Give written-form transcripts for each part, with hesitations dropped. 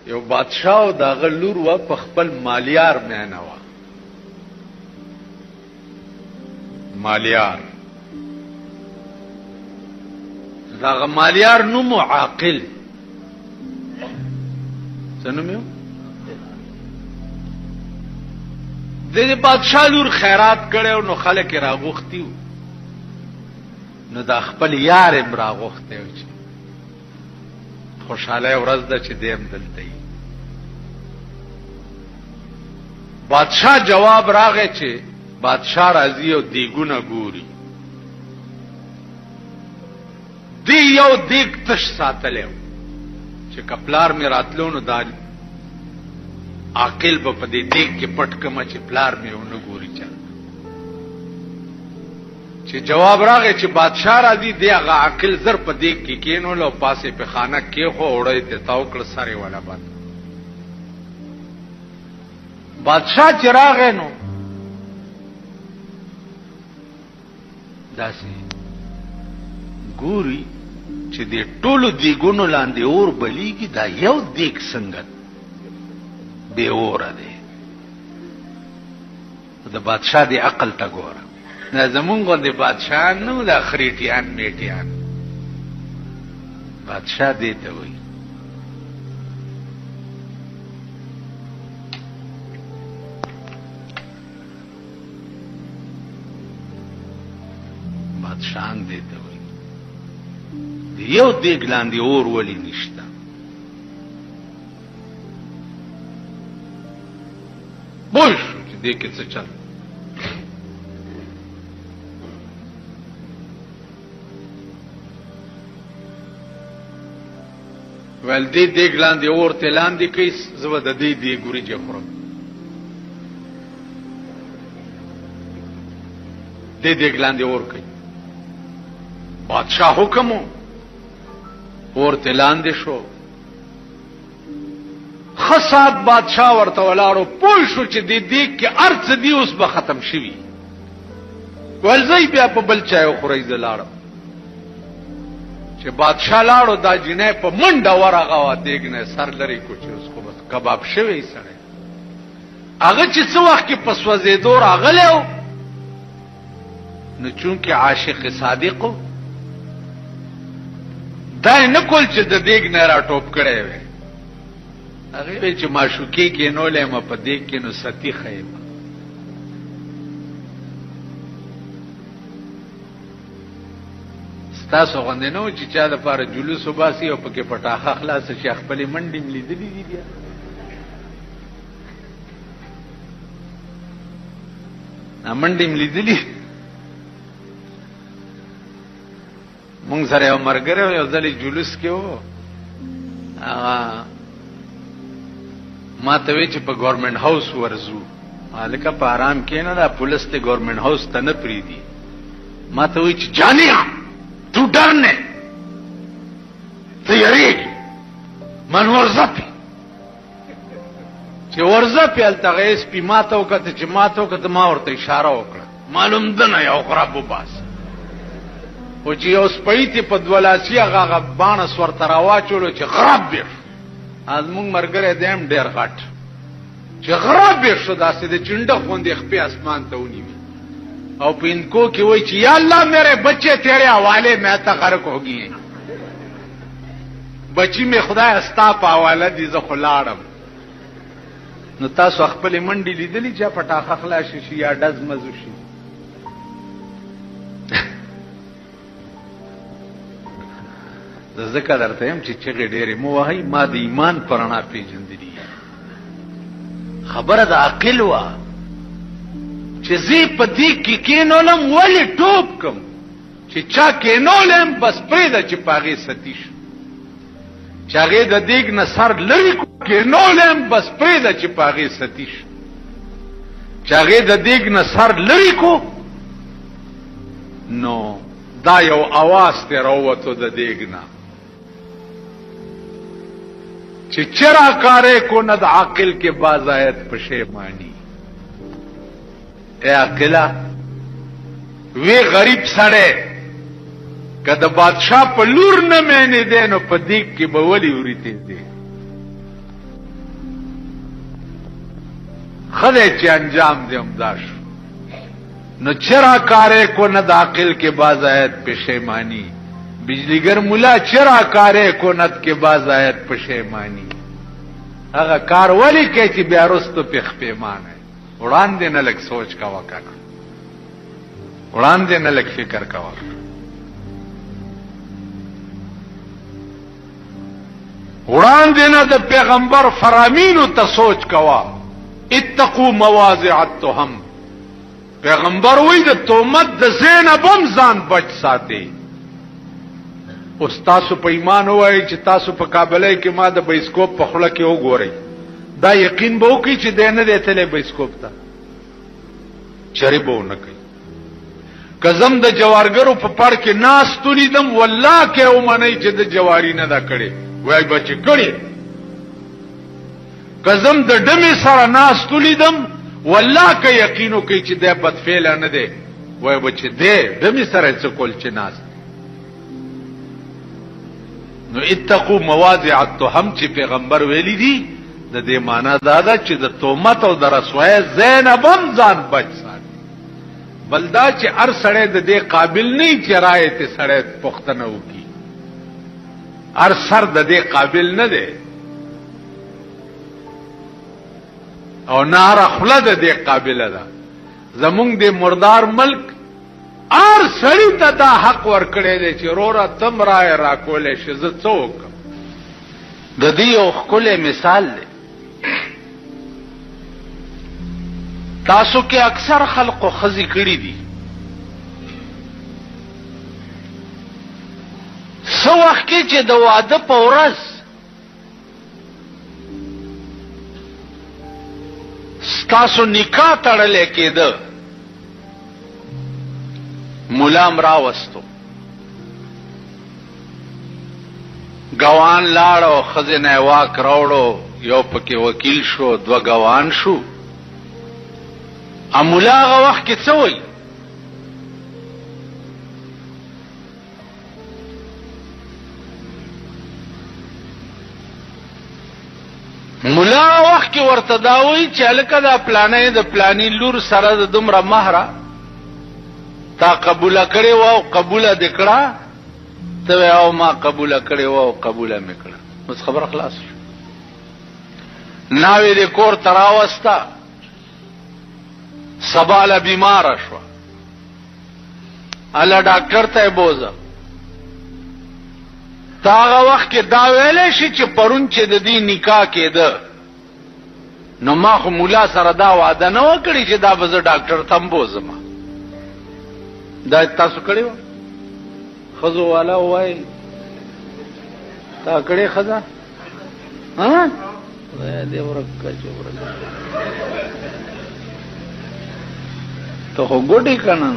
یو بادشاہ او داغه لور و په خپل مالیار مینه و. مالیار داغه مالیار نوم عاقل سنومیو د بادشاہ لور خیرات کړو نو خلک راغوختیو نو دا خپل یار هم راغوخته و چې خوشاله ورځ ده چې دیم دلته ای. بادشاہ جواب راغی چې بادشاہ راځي او دیګونه ګوري. دی یو دیګ تش ساتلو چې کپلار می راتلو نو دا عاقل په دې دیګ کې پټ کما چې پلار می ونه ګوري چا. چې جواب راغی چې بادشاہ راځي دی هغه عاقل زر په دیګ کې کینول او پاسه په خانه کې خو وړې ته تاو کړ سره والا باندې. بادشاہ چراغ نو داسې ګوري چې دې ټولو دیګونو لاندې اور بلیږي دا یو دیګ څنګه به اوره دی. د بادشاہ دی عقل ته ګوره. نه زمونږ د بادشاہ نو د خریټیان میټیان بادشاہ دی ته وایي. بادشاہان دی ته وایي یو دیګ لاندې اور ولی نشته. پوه شو چې دې کې څه چل. ول دې دیګ لاندې اور ته لاندې کوي زه د دې دی ګوري چې خورم. دې دیګ لاندې اور کوي. بادشاہ حکم اور ته لاندې شو. خصات بادشاہ ورته ولاړو پوه شو چې دې دیګ کې ارڅ دی اوس به ختم شوي. ولزی بیا په بل چا خوري زلاړو چې بادشاہ لاړو دا جنې په منډه ورغه وا دیګ نه سر لري کو چې اوس خو بس کباب شوی سره. هغه چې څو وخت کې پسوځې دور اغلو نو چونکه عاشق صادقو دا نه کول چې د دیګ نه را ټوپ کړي وي. هغه چې معشوقي کې نو له م په دیګ کې نو ستی خیب. تاسو غوندې نو چې چا د پاره جلوس وباسي او پکې پټاخه خلاص شي خپل منډې ملیدلې دي بیا. منډې ملیدلې مونږ سره یو مرګره یو ځلې جلوس کې وو. ما ته وی چې په ګورنمنت هاوس ورزو الکه په آرام کې نه دا پولیس ته ګورنمنت هاوس ته نه پریدي. ما ته وی چې جانیا تو ډرنه تیاریږي من ورزپی چې ورزپی التغیس پی ماته وکړه چې ماته وکړه ما ورته اشاره وکړه معلوم ده نه یو خراب وباس او چې اوس پېتی په دولاسي هغه باندې ورته راواچولو چې خراب به از موږ مرګره دیم ډیر غټ چې خراب به شو داسې د چنډه خوندې خپې اسمان ته ونیوي او په انکو کې وای چې یا الله میرے بچے تیرے حوالے میں تا غرق ہو گئی ہیں. بچی میں خدای استا په حواله دي زه خلاړم. نو تاسو خپل منډي لیدلی چې پټاخه خلاص شي یا دز مزو شي. ذکر درته هم چې چغې ډېرې مو وای ما د ایمان پرانا پیژندلی خبره د عقل وا چې زی په دې کې کینولم ولی ټوب کم چې چا کینولم بس پرېده چې پاغې ستیش چې هغې د دیګ نه سر لرې کو کینولم بس پرېده چې پاغې ستیش چې هغې د دیګ نه سر لرې کو نو دا یو اواز ته راووتو د دیګ نه چې چرا کارے کو ند عاقل کے بازایت پشیمانی. اے عاقلہ وی غریب سڑے کد بادشاہ په لور نه مینه دینو په دیګ کې به ولی ورته دي خدای چې انجام دې امدا شو. نو چرا کارے کو ند عاقل کے باز آیت پشیمانی، بجلیگر ملا چرا کارے کو ند کے باز آیت پشیمانی. هغه کار ولی کوي چې بیا وروسته پخ پیمانه وړاندې نه لږ سوچ کاوه کنه، وړاندې نه لږ فکر کاوه. وړاندې نه د پیغمبر فرامینو ته سوچ کاوه. اتقوا مواضع التهم، پیغمبر وی د تهمت د زینب هم ځان بچ ساتي. اوس تاسو په ایمان وایي چې تاسو په کابلۍ کې ما د بایسکوپ په خوله کې وګورئ، دا یقین به وکړي چې دی نه دی تللی بایسکوپ ته، چرې به ونه کوي. که زم د جوارګرو په پړ کې ناست ولیدم والله کې ومنئ چې د جواري نه ده کړې، وایي به چې کړې. که زم د ډمې سره ناست ولیدم والله که یقین وکړي چې دی بدفعله نه دی، وایي به چې دی ډمې سره څه کول چې ناست. نو اتقوا مواضع التهم چې پیغمبر ویلی دي د دې معنا دا ده چې د تهمت او د رسوای زینب هم ځان بچ ساتي. بلدا چې هر سړی د دې قابل نه چې رائے ته سړی پښتنه وکي، هر سر د دې قابل نه دی او نار خله د دې قابل ده. زمونږ د مردار ملک ار سړی ته دا حق ورکړی دی چې روره تم رائے راکولې شي. زه څه وکړم؟ د دې یو ښکلی مثال دی. تاسو کې اکثر خلقو ښځې کړي دي، څه وخت کې چې د واده په ورځ ستاسو نکاح تړلی کېده، ملام راوستو، ګوان لاړو، ښځې نه واک راوړو، یو پکې وکیل شو، دوه ګوان شو. ملا هغه وخت کې څه وایي؟ ملا هغه وخت کې ورته دا وایي چې هلکه دا پلانې د پلانې لور سره د دومره مهره تا قبوله کړې وه او قبوله دې کړه، ته وایې او ما قبوله کړې وه او قبوله مې کړه. اوس خبره خلاص شو. ناوې دې کور ته راوسته، سباله بیماره شوه، الله ډاکټر ته یې بوزه. تا هغه وخت کې دا ویلی شي چې پرون چې د دې نکاح کېده نو ما خو ملا سره دا وعده نه وه کړې چې دا به زه ډاکټر ته هم بوزم. دا تاسو کړې وه؟ ښځو والا ووایي تا کړې ښځه؟ دې ورکه چې ورکه ته خو ګوډې که نه؟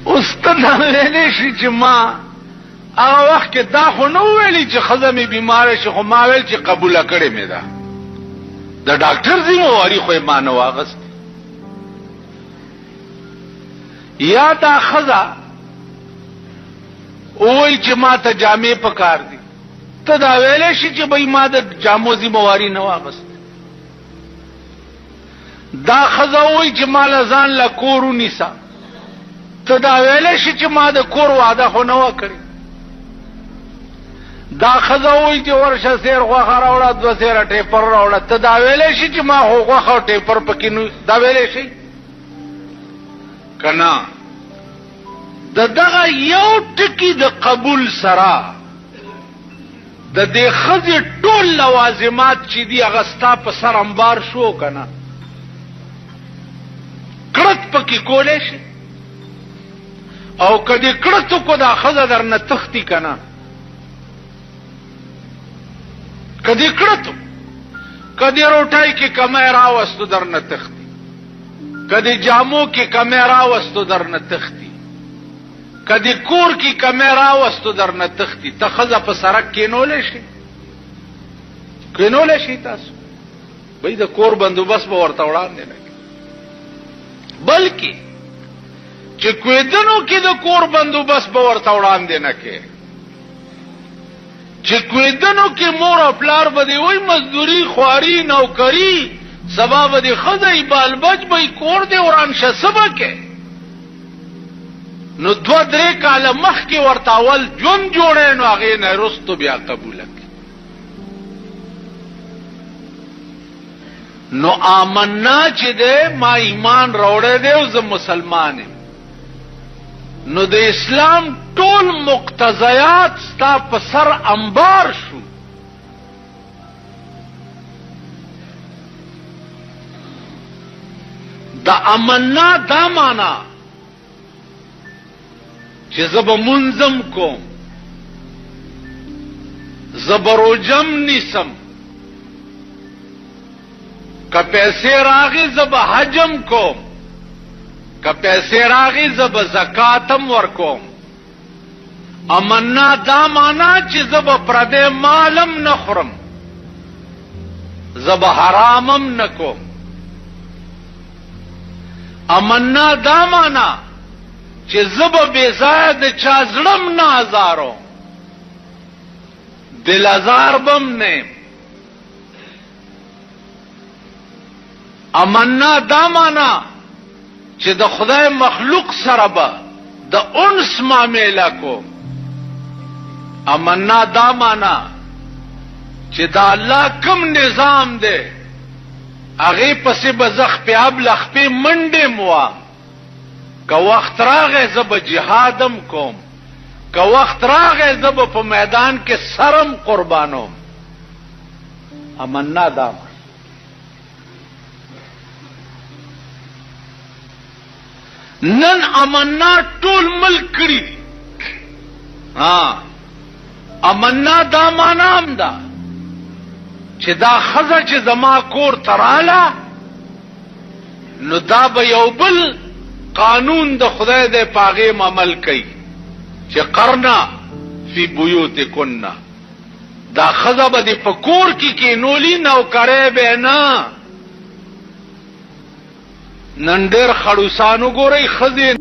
اوس ته دا ویلی شي چې ما هغه وخت کې دا خو نه وویلي چې ښځه مې بیماره شي، خو ما ویل چې قبوله کړې مې ده. د ډاکټر ذمواري خو یې ما نه واغست. یا دا ښځه وویل چې ما ته جامې پکار دي، ته دا ویلی شي چې بھئی ما د جامو ذمواري نه واغست. دا ښځه وویل چې ما له ځان له کور ونیسه، ته دا ویلی شي چې ما د کور وعده خو نه وه کړې. دا ښځه وویل چې ورشه سیر غوښه راوړه، دوه سیره ټیپر راوړه، ته دا ویلی شي چې ما خو غوښه او ټیپر پکې نه، دا ویلی شي که نه؟ د دغه یو ټکي د قبول سره د دې ښځې ټول لوازمات چې دي هغه ستا په سر انبار شو که نه؟ کړت پکې کولی شي، او که دې کړت وکړو دا ښځه در نه تښتي که نه؟ که دې کړت که دې روټۍ کې کمی راوستو در نه تښتي، که دې جامو کې کمی راوستو در نه تښتي، که دې کور کې کمی راوستو در نه تښتي. ته ښځه په سړک کېنولی شي؟ کېنولی شي تاسو؟ بھئی د کور بندوبست به ورته وړاندې نه کړي، بلکې چې چې کویدنو کې د کور بندوبست به ورته وړاندې نه کې، چې کویدنو کې مور او پلار به دی وای مزدوري خواري نوکری سبا به دی خدای بال بچ به کور دی وران شسبه کې، نو 2-3 کاله مخکې ورته اول ژوند جوړې نو هغې نه رستو بیا قبوله کړي. نو آمنا چې دی ما ایمان راوړی دی او زه مسلمان یم، نو د اسلام ټول مقتضیات ستا په سر انبار شو. د آمنا دا معنا چې زه به منظم کوم، زه به روجم نیسم، که پیسې راغی زه به حجم کوم، که پیسې راغی زه به زکاتم ورکوم. امنا دا معنا چې زه به پردی مالم نه خورم، زه به حرامم نه کوم. امنا دا معنا چې زه به بې ځایه د چا زړم نه ازاروم، دل ازار بم نه. امنا دا معنا چې د خدای مخلوق سره به د انس معامله کوم. امنا دا معنا چې د الله کوم نظام دی هغې پسې به زه خپې ابله خپې منډې موام، که وخت راغی زه به جهادم کوم، که وخت راغی زه به په میدان کې سرم قربانوم. امنا دا نن امنا ټول ملک کړي دي. امنا دا معنا هم ده چې دا ښځه چې زما کور ته راله نو دا به یو بل قانون د خدای دی په هغې عمل کوي چې قرنا فی بیوتکن، دا ښځه به دې په کور کې کینولي، نوکری به نه. نن ډېر خړوسان وګورئ ښځې